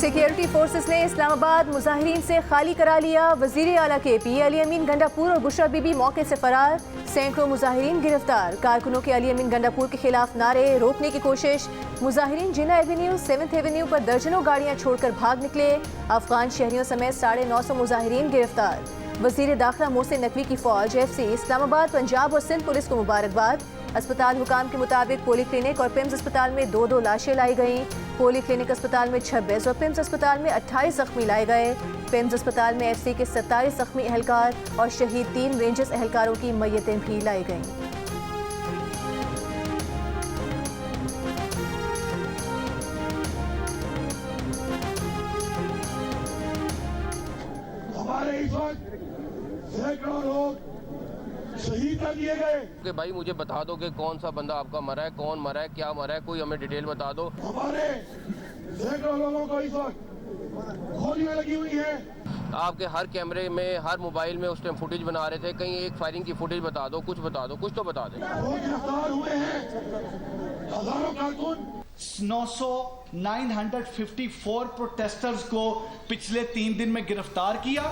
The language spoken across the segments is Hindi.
सिक्योरिटी फोर्सेस ने इस्लामाबाद मुजाहिरीन से खाली करा लिया। वजीर आला के पी अली अमीन गंडापुर और बुशरा बीबी मौके से फरार। सैकड़ों मुजाहिरीन गिरफ्तार। कारकुनों के अली अमीन गंडापुर के खिलाफ नारे, रोकने की कोशिश। मुजाहिरीन जिन्ना एवेन्यू, 7th एवेन्यू पर दर्जनों गाड़ियां छोड़कर भाग निकले। अफगान शहरियों समेत 950 मुजाहिरीन गिरफ्तार। वजीर दाखिला मोहसिन नकवी की फौज FC इस्लामाबाद, पंजाब और सिंध पुलिस को मुबारकबाद। अस्पताल हुकाम के मुताबिक पोली क्लिनिक और पिम्स अस्पताल में 2 लाशें लाई गईं। पोली क्लिनिक अस्पताल में 26 और पिम्स अस्पताल में 28 जख्मी लाए गए। पिम्स अस्पताल में FC के 27 जख्मी एहलकार और शहीद 3 रेंजर्स एहलकारों की मैयतें भी लाई गईं। हमारे इस वक्त सैकड़ों लोग शहीद कर दिए गए कि भाई मुझे बता दो कि कौन सा बंदा आपका मरा है, कौन मरा है, क्या मरा है, कोई हमें डिटेल बता दो। हमारे सैकड़ों लोगों को इस वक्त गोलियां लगी हुई है। आपके हर कैमरे में, हर मोबाइल में उस टाइम फुटेज बना रहे थे, कहीं एक फायरिंग की फुटेज बता दो, कुछ बता दो, कुछ तो बता दें। वो गिरफ्तार हुए हैं हजारों कारकुन। 954 प्रोटेस्टर्स को पिछले 3 दिन में गिरफ्तार किया।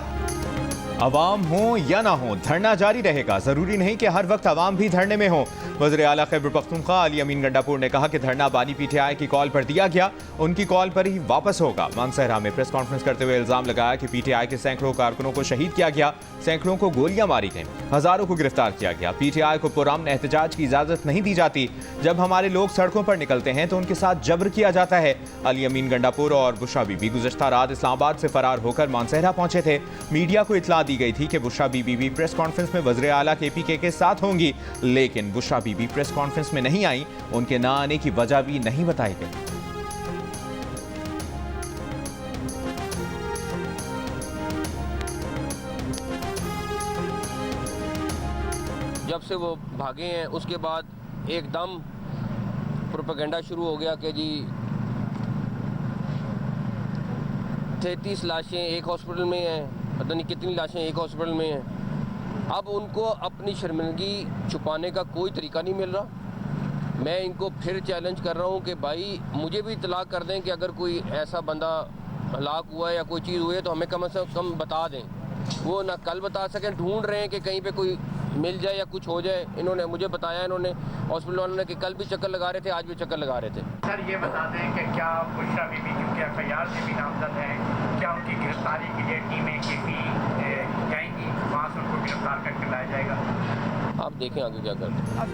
अवाम हो या ना हो, धरना जारी रहेगा। जरूरी नहीं कि हर वक्त अवाम भी धरने में हो। वज़ीर आला खैबर पख्तूनख्वा अली अमीन गंडापुर ने कहा कि धरना बानी PTI की कॉल पर दिया गया, उनकी कॉल पर ही वापस होगा। मानसहरा में प्रेस कॉन्फ्रेंस करते हुए इल्जाम लगाया कि PTI के सैकड़ों कारकुनों को शहीद किया गया, सैकड़ों को गोलियां मारी गईं, हजारों को गिरफ्तार किया गया। PTI को पुरअमन एहतजाज की इजाजत नहीं दी जाती। जब हमारे लोग सड़कों पर निकलते हैं तो उनके साथ जबर किया जाता है। अली अमीन गंडापुर और बुशरा बीबी गुज़श्ता रात इस्लामाबाद से फरार होकर मानसहरा पहुंचे थे। मीडिया को इतला दी गई थी कि बुशरा बीबी भी प्रेस कॉन्फ्रेंस में वज़ीर आला KPK के साथ होंगी, लेकिन बुशरा बीबी प्रेस कॉन्फ्रेंस में नहीं आई। उनके ना आने की वजह भी नहीं बताई गई। जब से वो भागे हैं उसके बाद एकदम प्रोपेगेंडा शुरू हो गया कि जी 33 लाशें एक हॉस्पिटल में हैं, पता नहीं कितनी लाशें एक हॉस्पिटल में हैं। अब उनको अपनी शर्मिंदगी छुपाने का कोई तरीका नहीं मिल रहा। मैं इनको फिर चैलेंज कर रहा हूँ कि भाई मुझे भी इतला कर दें कि अगर कोई ऐसा बंदा हलाक हुआ है या कोई चीज़ हुई है तो हमें कम से कम बता दें। वो ना कल बता सकें, ढूंढ रहे हैं कि कहीं पे कोई मिल जाए या कुछ हो जाए। इन्होंने मुझे बताया, इन्होंने हॉस्पिटल वालों ने कि कल भी चक्कर लगा रहे थे, आज भी चक्कर लगा रहे थे। सर ये बता दें कि क्या बुशरा बीबी क्योंकि FIR से भी नामजद है, क्या उनकी गिरफ्तारी के लिए टीमें KP जाएंगी, वहाँ से उनको गिरफ्तार करके लाया जाएगा? आप देखें आगे क्या करते हैं।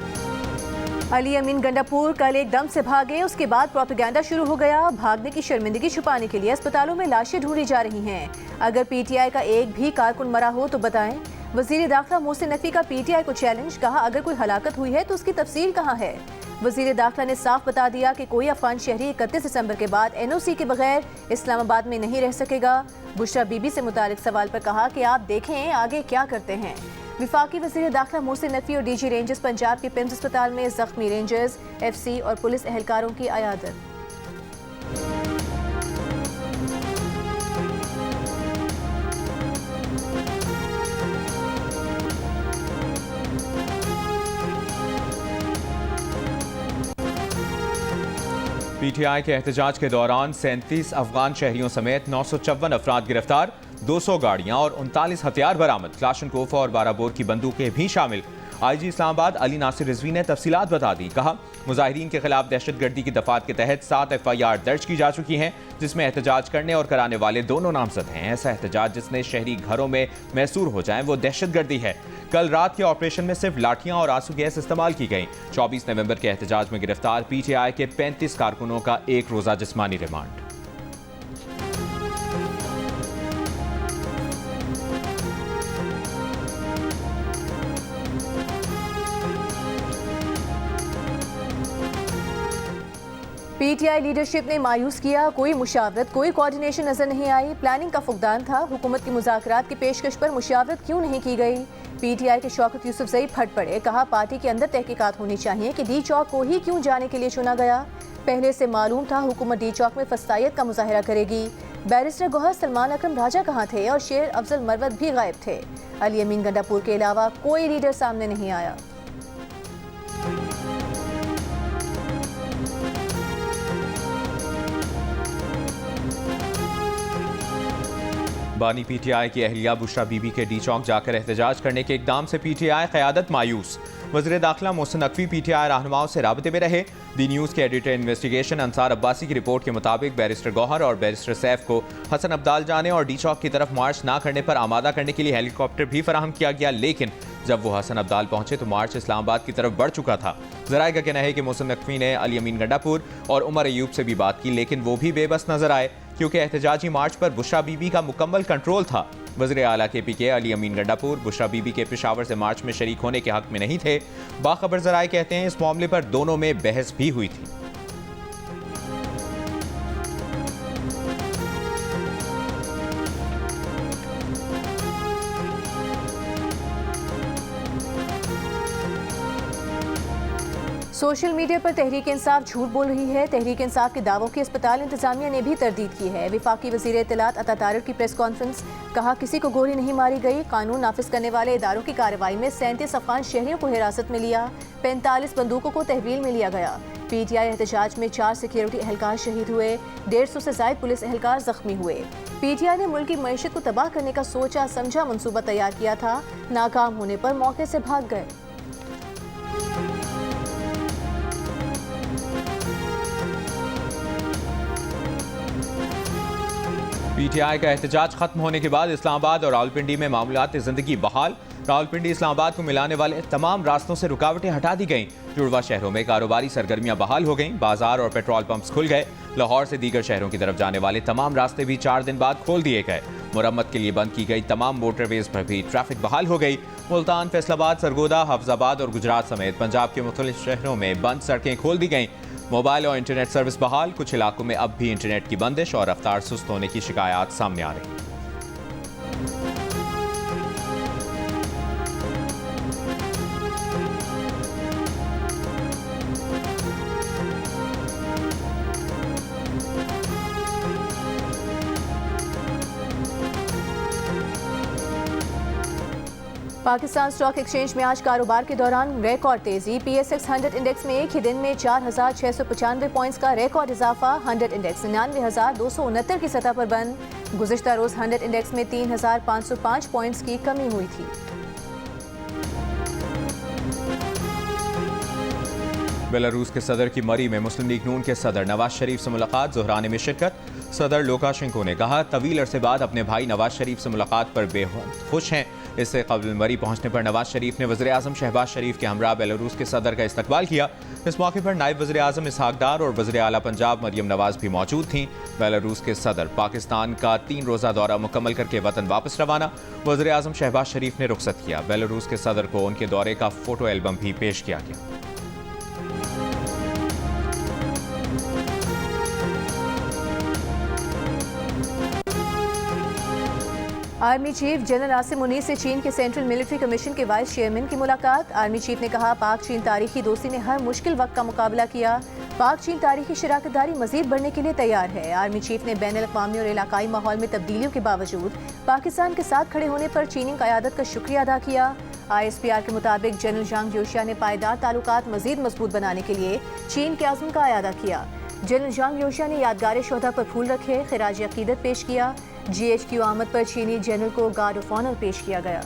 अली अमीन गंडापुर कल एकदम से भागे, उसके बाद प्रोपेगेंडा शुरू हो गया। भागने की शर्मिंदगी छुपाने के लिए अस्पतालों में लाशें ढूंढी जा रही हैं। अगर PTI का एक भी कारकुन मरा हो तो बताएं। वजीर दाखिला मोहसिन नकवी का PTI को चैलेंज, कहा अगर कोई हलाकत हुई है तो उसकी तफसील कहाँ है। वजीर दाखिला ने साफ बता दिया कि कोई अफगान शहरी 31 दिसंबर के बाद NOC के बगैर इस्लामाबाद में नहीं रह सकेगा। बुशरा बीबी से मुतालिक सवाल पर कहा कि आप देखें आगे क्या करते हैं। विफाकी वजीर दाखिला मोहसिन नकवी और DG रेंजर्स पंजाब के पिम्स अस्पताल में जख्मी रेंजर्स, FC और पुलिस एहलकारों की अयादत। PTI के एहतजाज के दौरान 37 अफगान शहरियों समेत 954 अफराद गिरफ्तार, 200 गाड़ियां और 39 हथियार बरामद, क्लाशनकोफ और 12 बोर की बंदूकें भी शामिल। IG इस्लामाबाद अली नासिर रिजवी ने तफसीलात बता दी। कहा मुजाहिरीन के खिलाफ दहशतगर्दी की दफात के तहत 7 FIR दर्ज की जा चुकी हैं, जिसमें एहतजाज करने और कराने वाले दोनों नामजद हैं। ऐसा एहतजाज जिसमें शहरी घरों में मैसूर हो जाए वो दहशतगर्दी है। कल रात के ऑपरेशन में सिर्फ लाठियां और आंसू गैस इस्तेमाल की गई। 24 नवंबर के एहतजाज में गिरफ्तार PTI के 35 कारकुनों का 1 रोजा जिस्मानी रिमांड। PTI लीडरशिप ने मायूस किया, कोई मुशावरत, कोई कोऑर्डिनेशन नजर नहीं आई। प्लानिंग का फुकदान था। हुकूमत की मुज़ाकरात की पेशकश पर मुशावरत क्यों नहीं की गई। PTI के शौकत यूसुफजई फट पड़े, कहा पार्टी के अंदर तहकीकात होनी चाहिए कि D चौक को ही क्यों जाने के लिए चुना गया। पहले से मालूम था हुकूमत D चौक में फस्तायत का मुजाहिरा करेगी। बैरिस्टर गौहर सलमान अकरम राजा कहाँ थे और शेर अफजल मरवत भी गायब थे। अली अमीन गंडापुर के अलावा कोई लीडर सामने नहीं आया। बानी पीटीआई की अहलिया बुशरा बीबी के डी चौक जाकर एहतजाज करने के इकदाम से पीटीआई क़यादत मायूस। वज़ीर दाखिला मोहसिन नकवी पीटीआई रहनुमाओं से राबते में रहे। दी न्यूज़ के एडिटर इन्वेस्टिगेशन अंसार अब्बासी की रिपोर्ट के मुताबिक बैरिस्टर गौहर और बैरिस्टर सैफ को हसन अब्दाल जाने और डी चौक की तरफ मार्च ना करने पर आमादा करने के लिए हेलीकॉप्टर भी फराहम किया गया, लेकिन जब वो हसन अब्दाल पहुंचे तो मार्च इस्लामाबाद की तरफ बढ़ चुका था। ज़राए का कहना है कि मोहसिन नकवी ने अली अमीन गंडापुर और उमर अयूब से भी बात की, लेकिन वो भी बेबस नजर आए क्योंकि एहतजाजी मार्च पर बुशरा बीबी का मुकम्मल कंट्रोल था। वज़ीर आला के पी अली अमीन गंडापुर बुशरा बीबी के पेशावर से मार्च में शरीक होने के हक में नहीं थे। बाखबर ज़राए कहते हैं इस मामले पर दोनों में बहस भी हुई थी। सोशल मीडिया पर तहरीक इंसाफ झूठ बोल रही है। तहरीक इंसाफ के दावों की अस्पताल इंतजामिया ने भी तरदीद की है। वफाकी वज़ीर इत्तलात अता तारिक की प्रेस कॉन्फ्रेंस, कहा किसी को गोली नहीं मारी गई। कानून नाफिज करने वाले इदारों की कार्रवाई में 37 अफगान शहरियों को हिरासत में लिया, 45 बंदूकों को तहवील में लिया गया। पीटीआई एहतजाज में 4 सिक्योरिटी एहलकार शहीद हुए, 150 से ज़ायद पुलिस एहलकार जख्मी हुए। पीटीआई ने मुल्क की मईशत को तबाह करने का सोचा समझा मंसूबा तैयार किया था, नाकाम होने पर मौके से भाग गए। पीटीआई का एहतजाज खत्म होने के बाद इस्लामाबाद और रावलपिंडी में मामूलात ज़िंदगी बहाल। रावलपिंडी इस्लामाबाद को मिलाने वाले तमाम रास्तों से रुकावटें हटा दी गईं। जुड़वा शहरों में कारोबारी सरगर्मियां बहाल हो गईं। बाजार और पेट्रोल पंप्स खुल गए। लाहौर से दीगर शहरों की तरफ जाने वाले तमाम रास्ते भी 4 दिन बाद खोल दिए गए। मुरम्मत के लिए बंद की गई तमाम मोटरवेज पर भी ट्रैफिक बहाल हो गई। मुल्तान, फैसलाबाद, सरगोदा, हफ्जाबाद और गुजरात समेत पंजाब के मुख्तलिफ शहरों में बंद सड़कें खोल दी गईं। मोबाइल और इंटरनेट सर्विस बहाल। कुछ इलाकों में अब भी इंटरनेट की बंदिश और रफ्तार सुस्त होने की शिकायत सामने आ रही। पाकिस्तान स्टॉक एक्सचेंज में आज कारोबार के दौरान रिकॉर्ड तेजी। PSX 100 इंडेक्स में एक ही दिन में 4,695 पॉइंट्स का रिकॉर्ड इजाफा। 100 इंडेक्स 99,269 की सतह पर बंद। गुज़िश्ता रोज 100 इंडेक्स में 3,505 पॉइंट्स की कमी हुई थी। बेलारूस के सदर की मरी में मुस्लिम लीग नून के सदर नवाज शरीफ से मुलाकात। ज़ोहरानी में शिरकत। सदर लुकाशेंको ने कहा तवील अरसे बाद अपने भाई नवाज शरीफ से मुलाकात पर बेहद खुश हैं। इससे कबल मरी पहुंचने पर नवाज शरीफ ने वज़ीर आज़म शहबाज शरीफ के हमरा बेलारूस के सदर का इस्तकबाल किया। इस मौके पर नायब वज़ीर आज़म इसहाक डार और वज़ीर आला पंजाब मरियम नवाज भी मौजूद थीं। बेलारूस के सदर पाकिस्तान का 3 रोज़ा दौरा मुकम्मल करके वतन वापस रवाना। वज़ीर आज़म शहबाज शरीफ ने रुखसत किया। बेलारूस के सदर को उनके दौरे का फ़ोटो एल्बम भी पेश किया गया। Army chief general Asim Munir से चीन के सेंट्रल मिलिट्री कमीशन के वाइस चेयरमैन की मुलाकात। आर्मी चीफ ने कहा पाक चीन तारीखी दोस्ती ने हर मुश्किल वक्त का मुकाबला किया। पाक चीन तारीखी शराकतदारी मजीद बढ़ने के लिए तैयार है। आर्मी चीफ ने बैन अल-अक़वामी और इलाकाई माहौल में तब्दीलियों के बावजूद पाकिस्तान के साथ खड़े होने पर चीनी क़यादत का शुक्रिया अदा किया। ISPR के मुताबिक जनरल जांग योशिया ने पायदार ताल्लुकात मजीद मजबूत बनाने के लिए चीन के आज़म का अयादा किया। जनरल जांग योशिया ने यादगार शोहदा पर फूल रखे, खिराज अकीदत पेश किया। GHQ आमद पर चीनी जनरल को गार्ड ऑफ ऑनर पेश किया गया।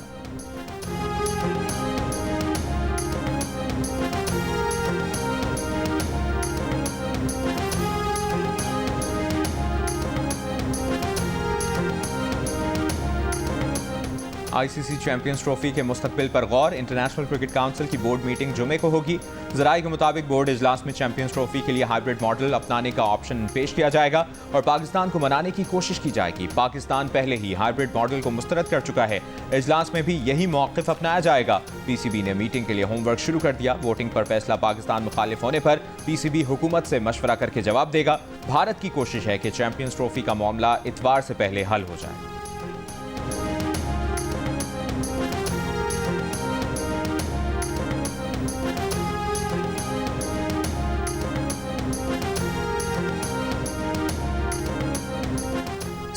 ICC चैंपियंस ट्रॉफी के मुस्तकबिल पर गौर। इंटरनेशनल क्रिकेट काउंसिल की बोर्ड मीटिंग जुमे को होगी। ज़राए के मुताबिक बोर्ड इजलास में चैंपियंस ट्रॉफी के लिए हाइब्रिड मॉडल अपनाने का ऑप्शन पेश किया जाएगा और पाकिस्तान को मनाने की कोशिश की जाएगी। पाकिस्तान पहले ही हाइब्रिड मॉडल को मुस्तरद कर चुका है। इजलास में भी यही मौक़िफ़ अपनाया जाएगा। PCB ने मीटिंग के लिए होमवर्क शुरू कर दिया। वोटिंग पर फैसला पाकिस्तान मुखालिफ होने पर PCB हुकूमत से मशवरा करके जवाब देगा। भारत की कोशिश है कि चैंपियंस ट्रॉफी का मामला इतवार से पहले हल हो जाए।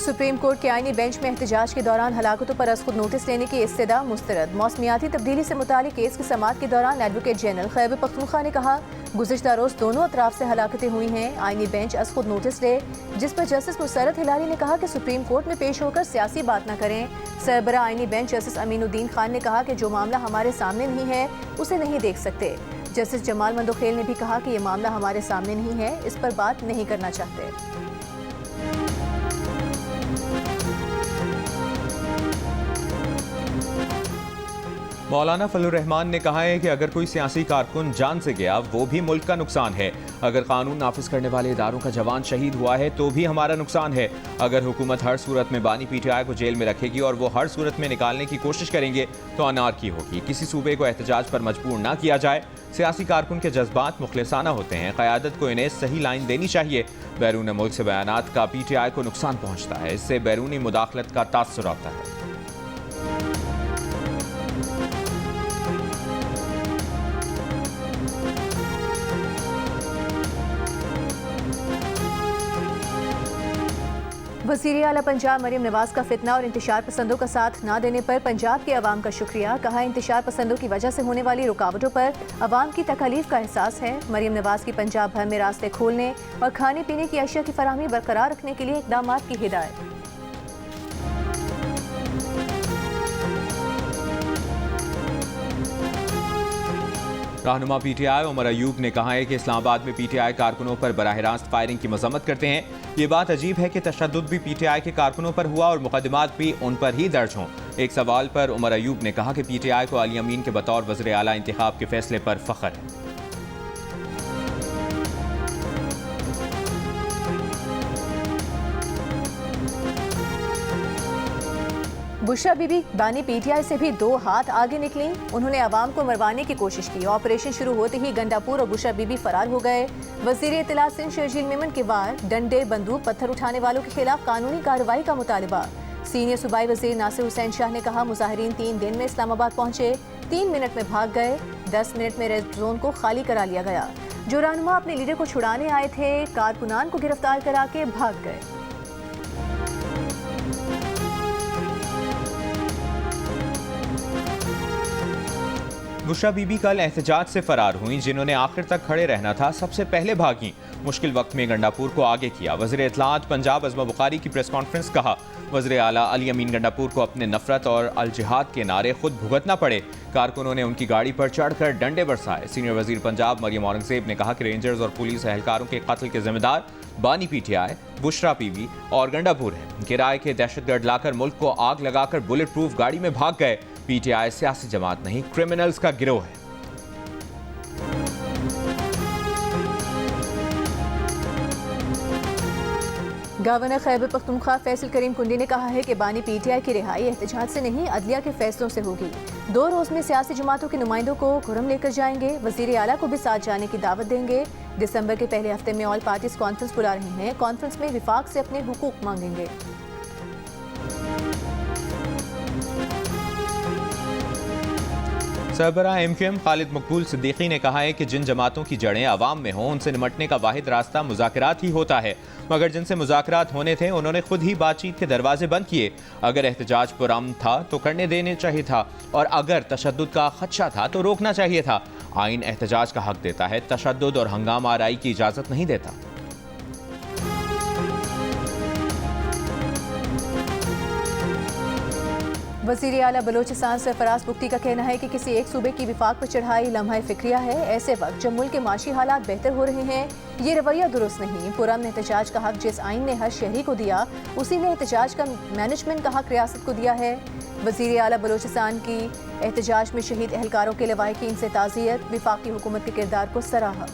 सुप्रीम कोर्ट के आईनी बेंच में एहतजाज के दौरान हलाकतों पर अज़ खुद नोटिस लेने की इस्तदा मुस्तरद। मौसमियाती तब्दीली से मुतालिक केस की समाअत के दौरान एडवोकेट जनरल खैबर पख्तूनख्वा ने कहा, गुज़िश्ता रोज़ दोनों अतराफ से हलाकतें हुई हैं, आईनी बेंच अज़ खुद नोटिस ले। जिस पर जस्टिस मुसर्रत हिलाली ने कहा कि सुप्रीम कोर्ट में पेश होकर सियासी बात न करें। सरबरा आईनी बेंच जस्टिस अमीनुद्दीन खान ने कहा कि जो मामला हमारे सामने नहीं है उसे नहीं देख सकते। जस्टिस जमाल मंदोखेल ने भी कहा कि ये मामला हमारे सामने नहीं है, इस पर बात नहीं करना चाहते। मौलाना फजलुर रहमान ने कहा है कि अगर कोई सियासी कारकुन जान से गया वो भी मुल्क का नुकसान है। अगर कानून नाफिज करने वाले इदारों का जवान शहीद हुआ है तो भी हमारा नुकसान है। अगर हुकूमत हर सूरत में बानी PTI को जेल में रखेगी और वो हर सूरत में निकालने की कोशिश करेंगे तो अनारकी होगी। किसी सूबे को एहतजाज पर मजबूर ना किया जाए। सियासी कारकुन के जज्बात मुखलिसाना होते हैं, क़यादत को इन्हें सही लाइन देनी चाहिए। बैरून मुल्क से बयानात का PTI को नुकसान पहुँचता है, इससे बैरूनी मुदाखलत का तासुर आता है। वज़ीर आला पंजाब मरियम नवाज का फितना और इंतशार पसंदों का साथ ना देने पर पंजाब के अवाम का शुक्रिया। कहा, इंतशार पसंदों की वजह से होने वाली रुकावटों पर अवाम की तकलीफ का एहसास है। मरियम नवाज की पंजाब भर में रास्ते खोलने और खाने पीने की अशिया की फराहमी बरकरार रखने के लिए इक़दाम की हिदायत। रहनुमा PTI उमर अयूब ने कहा है कि इस्लामाबाद में PTI कारकुनों पर बराह रास्त फायरिंग की मजम्मत करते हैं। ये बात अजीब है कि तशद्दुद भी PTI के कारकुनों पर हुआ और मुकदमात भी उन पर ही दर्ज हों। एक सवाल पर उमर अयूब ने कहा कि PTI को अली अमीन के बतौर वज़ीर आला इंतखाब के फैसले पर फख्र है। बुशरा बीबी बानी PTI से भी 2 हाथ आगे निकली। उन्होंने अवाम को मरवाने की कोशिश की। ऑपरेशन शुरू होते ही गंडापुर और बुशरा बीबी फरार हो गए। वज़ीर इत्तला सिंध शर्जील मेमन के वार, डंडे, बंदूक, पत्थर उठाने वालों के खिलाफ कानूनी कार्रवाई का मुतालबा। सीनियर सूबाई वज़ीर नासिर हुसैन शाह ने कहा, मुजाहिरीन 3 दिन में इस्लामाबाद पहुंचे, 3 मिनट में भाग गए, 10 मिनट में रेड जोन को खाली करा लिया गया। जो रहनुमा अपने लीडर को छुड़ाने आए थे, कारकुनान को गिरफ्तार करा के भाग गए। बुशरा बीबी कल एहतजाज से फरार हुई। जिन्होंने आखिर तक खड़े रहना था सबसे पहले भागी। मुश्किल वक्त में गंडापुर को आगे किया। वज़ीर इत्तलात पंजाब अज़मा बुखारी की प्रेस कॉन्फ्रेंस, कहा, वज़ीर आला अली अमीन गंडापुर को अपने नफरत और अल जिहाद के नारे खुद भुगतना पड़े। कारकुनों ने उनकी गाड़ी पर चढ़कर डंडे बरसाए। सीनियर वज़ीर पंजाब मरियम औरंगज़ेब ने कहा कि रेंजर्स और पुलिस एहलकारों के कत्ल के जिम्मेदार बानी PTI, बुशरा बीबी और गंडापुर है। किराए के दहशतगर्द लाकर मुल्क को आग लगाकर बुलेट प्रूफ गाड़ी में भाग गए। PTI सियासी जमात नहीं, क्रिमिनल्स का गिरोह है। गवर्नर खैबर पख्तूनख्वा फैसल करीम कुंडी ने कहा है कि बानी PTI की रिहाई एहतजाज से नहीं, अदलिया के फैसलों से होगी। 2 रोज़ में सियासी जमातों के नुमाइंदों को खुरम लेकर जाएंगे। वज़ीर आला को भी साथ जाने की दावत देंगे। दिसंबर के पहले हफ्ते में ऑल पार्टीज कॉन्फ्रेंस बुला रहे हैं। कॉन्फ्रेंस में विफाक से अपने हुकूक मांगेंगे। सरबराह MQM खालिद मकबूल सिद्दीकी ने कहा है कि जिन जमातों की जड़ें अवाम में हों उनसे निमटने का वाहिद रास्ता मुज़ाकरात ही होता है। मगर जिनसे मुज़ाकरात होने थे उन्होंने खुद ही बातचीत के दरवाजे बंद किए। अगर एहतजाज पुरअमन था तो करने देने चाहिए था और अगर तशद्दुद का खदशा था तो रोकना चाहिए था। आइन एहतजाज का हक देता है, तशद्दुद और हंगामा आराई की इजाज़त नहीं देता। वज़ीर आला बलोचिस्तान सरफराज बुख्ती का कहना है कि किसी एक सूबे की विफाक पर चढ़ाई लम्हा फिक्रिया है। ऐसे वक्त जब मुल्क के माशी हालात बेहतर हो रहे हैं, ये रवैया दुरुस्त नहीं। पुरअमन एहतजाज का हक जिस आइन ने हर शहरी को दिया, उसी ने एहतजाज का मैनेजमेंट का हक रियासत को दिया है। वज़ीर आला बलोचिस्तान की एहतजाज में शहीद एहलकारों के लवाहिकीन से ताज़ियत, विफाकी हुकूमत के किरदार को सराहा।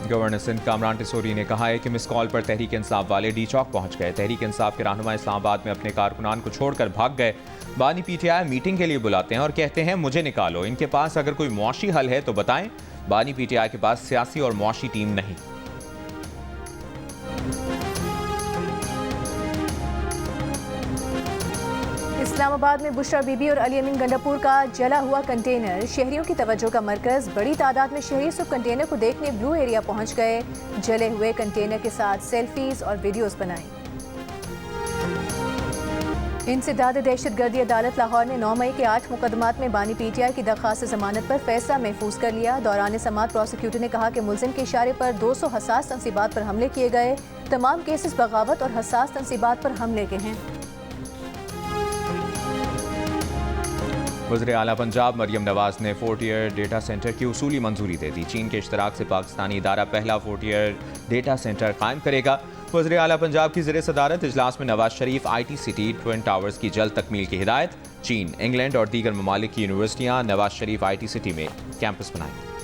गवर्नर सिंध कामरान टिसोरी ने कहा है कि मिस कॉल पर तहरीक इंसाफ वाले डी चौक पहुंच गए। तहरीक इंसाफ के रहनुमा इस्लामाबाद में अपने कारकुनान को छोड़कर भाग गए। बानी PTI मीटिंग के लिए बुलाते हैं और कहते हैं मुझे निकालो। इनके पास अगर कोई मुआशी हल है तो बताएं। बानी PTI के पास सियासी और मुआशी टीम नहीं। इस्लामाबाद में बुशरा बीबी और अली अमीन गंडापुर का जला हुआ कंटेनर शहरियों की तवज्जो का मरकज। बड़ी तादाद में शहरी सुबह कंटेनर को देखने ब्लू एरिया पहुंच गए। जले हुए कंटेनर के साथ सेल्फीज और वीडियोस बनाई। इंसदाद दहशतगर्दी अदालत लाहौर ने 9 मई के 8 मुकदमात में बानी पीटीआई की दरख्वास्त जमानत पर फैसला महफूज कर लिया। दौरान समाअत प्रोसिक्यूटर ने कहा कि मुलजिम के इशारे पर 200 हसास तनसीबात पर हमले किए गए। तमाम केसेस बगावत और हसास तनसीबात पर हमले के हैं। वज़ीर आला पंजाब मरियम नवाज ने 4 टियर डेटा सेंटर की उसूली मंजूरी दे दी। चीन के इश्तराक से पाकिस्तानी इदारा पहला 4 टियर डेटा सेंटर कायम करेगा। वज़ीर आला पंजाब की ज़ेर सदारत इजलास में Nawaz Sharif IT city twin towers की जल्द तकमील की हिदायत। चीन, इंग्लैंड और दीगर ममालिक की यूनिवर्सिटियाँ नवाज शरीफ IT सिटी में कैंपस बनाएंगी।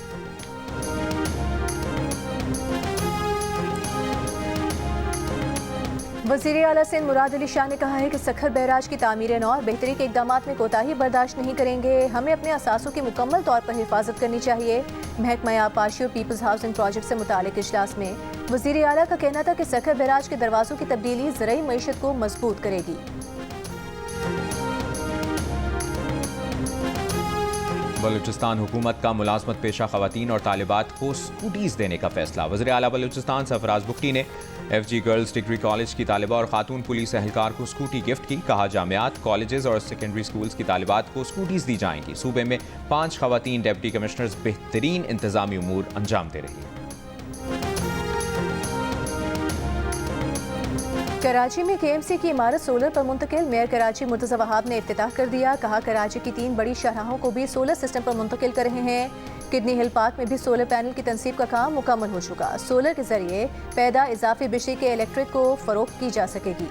वज़ीर आला सिंध मुराद अली शाह ने कहा है कि सखर बैराज की तामीर नौ और बेहतरी के इकदाम में कोताही बर्दाश्त नहीं करेंगे। हमें अपने असासों की मुकम्मल तौर पर हिफाजत करनी चाहिए। महकमा आबपाशी और पीपल्स हाउसिंग प्रोजेक्ट से मुतालिक इजलास में वज़ीर आला का कहना था कि सखर बैराज के दरवाज़ों की तब्दीली ज़राई मईशत को मजबूत करेगी। बलूचिस्तान हुकूमत का मुलाजमत पेशा खवातीन और तालिबात को स्कूटीज़ देने का फैसला। वज़ीर आला बलूचिस्तान सरफराज बुख्ती ने FG गर्ल्स डिग्री कॉलेज की तालिबा और खातून पुलिस एहलकार को स्कूटी गिफ्ट की। कहा, जामियात, कॉलेजेस और सेकेंडरी स्कूल्स की तालिबात को स्कूटीज़ दी जाएंगी। सूबे में 5 खवातीन डिप्टी कमिश्नर्स बेहतरीन इंतजामी उमूर अंजाम दे रही है। कराची में KMC की इमारत सोलर पर मुंतकिल। मेयर कराची मुर्तज़ा वहाब ने इफ्तिताह कर दिया। कहा, कराची की 3 बड़ी शाहराहों को भी सोलर सिस्टम पर मुंतकिल कर रहे हैं। किडनी हिल पार्क में भी सोलर पैनल की तनसीब का काम मुकम्मल हो चुका। सोलर के जरिए पैदा इजाफी बिजली के इलेक्ट्रिक को फरोख्त की जा सकेगी।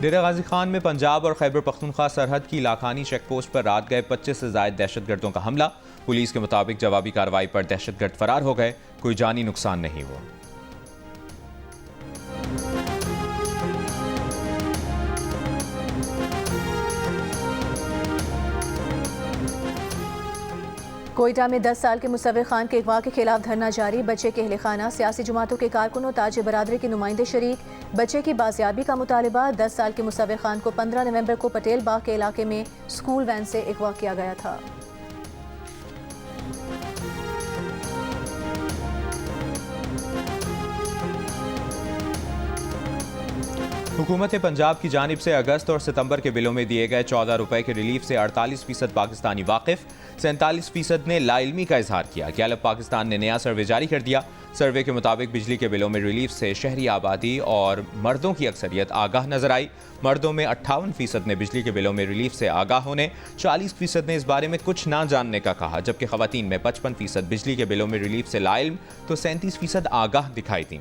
डेरा गाजी खान में पंजाब और खैबर पख्तूनख्वा सरहद की लाखानी चेक पोस्ट पर रात गए 25 से ज़ायद दहशतगर्दों का हमला। पुलिस के मुताबिक जवाबी कार्रवाई पर दहशतगर्द फरार हो गए। कोई जानी नुकसान नहीं हुआ। कोयटा में 10 साल के मुसव्विर खान के अगवा के खिलाफ धरना जारी। बच्चे के अहले खाना, सियासी जमातों के कारकुनों, ताज बरादरी के नुमाइंदे शरीक। बच्चे की बाजियाबी का मुतालबा। 10 साल के मुसव्विर खान को 15 नवंबर को पटेल बाग के इलाके में स्कूल वैन से अगवा किया गया था। हुकूमत पंजाब की जानिब से अगस्त और सितंबर के बिलों में दिए गए 14 रुपए के रिलीफ से 48% पाकिस्तानी वाकिफ, 47% ने लाइल्मी का इजहार किया। गैलप पाकिस्तान ने नया सर्वे जारी कर दिया। सर्वे के मुताबिक बिजली के बिलों में रिलीफ से शहरी आबादी और मर्दों की अक्सरियत आगाह नजर आई। मर्दों में 58% ने बिजली के बिलों में रिलीफ से आगाह होने, 40% ने इस बारे में कुछ ना जानने का कहा, जबकि खवातीन में 55% बिजली के बिलों में रिलीफ से लाइल्म तो 37% आगाह दिखाई दी।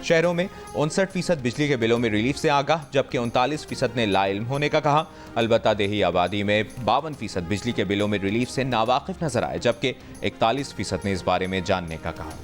शहरों में 59% बिजली के बिलों में रिलीफ से आगाह, जबकि 39% ने लाइल्म होने का कहा। अलबत्ता देही आबादी में 52% बिजली के बिलों में रिलीफ से नावाकिफ नजर आए, जबकि 41% ने इस बारे में जानने का कहा।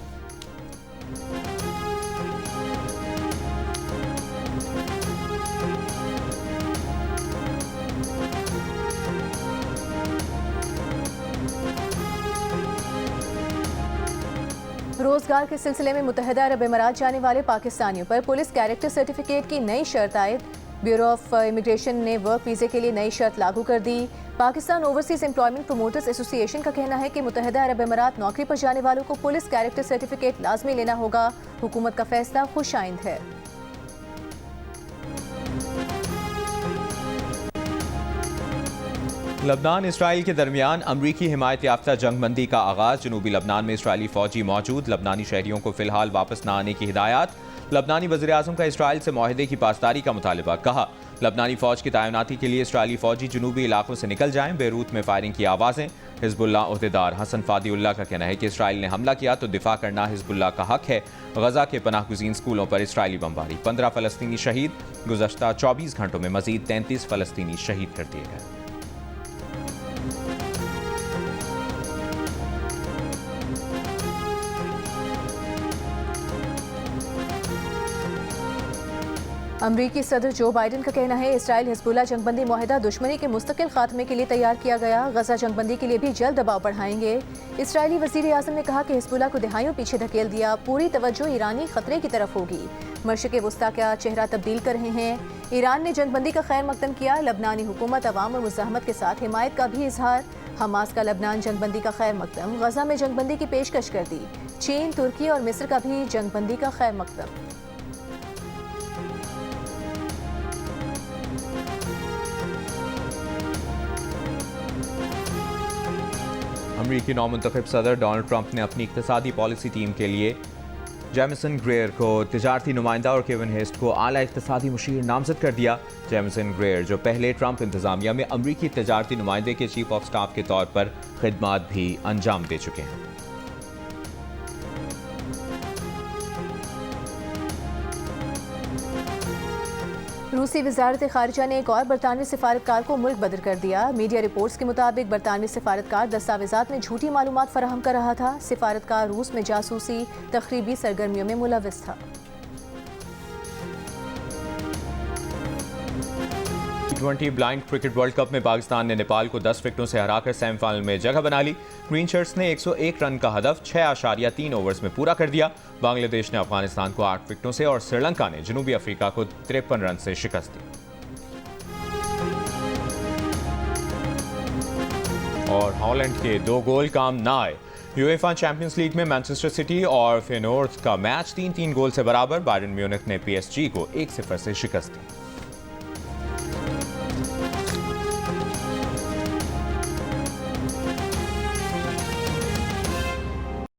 रोजगार के सिलसिले में मुत्तहिदा अरब अमीरात जाने वाले पाकिस्तानियों पर पुलिस कैरेक्टर सर्टिफिकेट की नई शर्त आयद। ब्यूरो ऑफ इमिग्रेशन ने वर्क वीजे के लिए नई शर्त लागू कर दी। Pakistan overseas employment promoters association का कहना है कि मुत्तहिदा अरब अमीरात नौकरी पर जाने वालों को पुलिस कैरेक्टर सर्टिफिकेट लाजमी लेना होगा। हुकूमत का फैसला खुशाइंद है। लबनान इसराइल के दरमियान अमरीकी हिमायत याफ्ता जंगबंदी का आगाज। जनूबी लबनान में इसराइली फौजी मौजूद। लबनानी शहरियों को फिलहाल वापस न आने की हिदायत। लबनानी वज़ीर आज़म का इसराइल से माहिदे की पासदारी का मुतालबा। कहा, लबनानी फौज की तैनाती के लिए इसराइली फौजी जनूबी इलाकों से निकल जाएं। बेरूत में फायरिंग की आवाज़ें। हिजबुल्लाह अहदेदार हसन फादिउल्लाह का कहना है कि इसराइल ने हमला किया तो दिफा करना हिजबुल्लाह का हक है। गजा के पनाहगुज़ीन स्कूलों पर इसराइली बमबारी। 15 फ़लस्तीनी शहीद। गुज़श्ता 24 घंटों में मज़ीद 33 फ़लस्तीनी शहीद कर दिए गए। अमरीकी सदर जो बाइडन का कहना है इसराइल हिजबुल्लाह जंगबंदी मुआहिदा दुश्मनी के मुस्तकिल खात्मे के लिए तैयार किया गया, गजा जंगबंदी के लिए भी जल्द दबाव बढ़ाएंगे। इसराइली वजीर आज़म ने कहा कि हिजबुल्लाह को दहाइयों पीछे धकेल दिया, पूरी तवज्जो ईरानी खतरे की तरफ होगी। मशरिक़ वस्ता का चेहरा तब्दील कर रहे हैं। ईरान ने जंगबंदी का खैर मकदम किया, लबनानी हुकूमत अवाम और मुज़ाहमत के साथ हिमायत का भी इजहार। हमास का लबनान जंगबंदी का खैर मकदम, गजा में जंगबंदी की पेशकश कर दी। चीन, तुर्की और मिस्र का भी जंगबंदी का खैर मकदम। अमरीकी नौमुंतखब सदर डोनाल्ड ट्रंप ने अपनी इक़्तिसादी पॉलिसी टीम के लिए जेमिसन ग्रेयर को तिजारती नुमाइंदा और केविन हेस्ट को आला इक़्तिसादी मुशीर नामजद कर दिया। जेमिसन ग्रेयर जो पहले ट्रंप इंतजामिया में अमरीकी तिजारती नुमाइंदे के चीफ ऑफ स्टाफ के तौर पर खिदमात भी अंजाम दे चुके हैं। रूसी वजारत खारिजा ने एक और बरतानवी सिफारतकार को मुल्क बदर कर दिया। मीडिया रिपोर्ट्स के मुताबिक बरतानवी सिफारतकार दस्तावेजात में झूठी मालूमात फराहम कर रहा था। सिफारतकार रूस में जासूसी तखरीबी सरगर्मियों में मुलव्वस था। T20 blind cricket world cup में पाकिस्तान ने नेपाल को 10 विकेटों से हराकर सेमीफाइनल में जगह बना ली। ग्रीन शर्ट्स ने 101 रन का हदफ 6.3 ओवर्स में पूरा कर दिया। बांग्लादेश ने अफगानिस्तान को 8 विकेटों से और श्रीलंका ने जनूबी अफ्रीका को 53 रन से शिकस्त दी। और हॉलैंड के 2 गोल काम ना आए। यूएफा चैंपियंस लीग में मैनचेस्टर सिटी और फेनोर्थ का मैच 3-3 गोल से बराबर। बायर्न म्यूनिख ने पीएसजी को 1-0 से शिकस्त दी।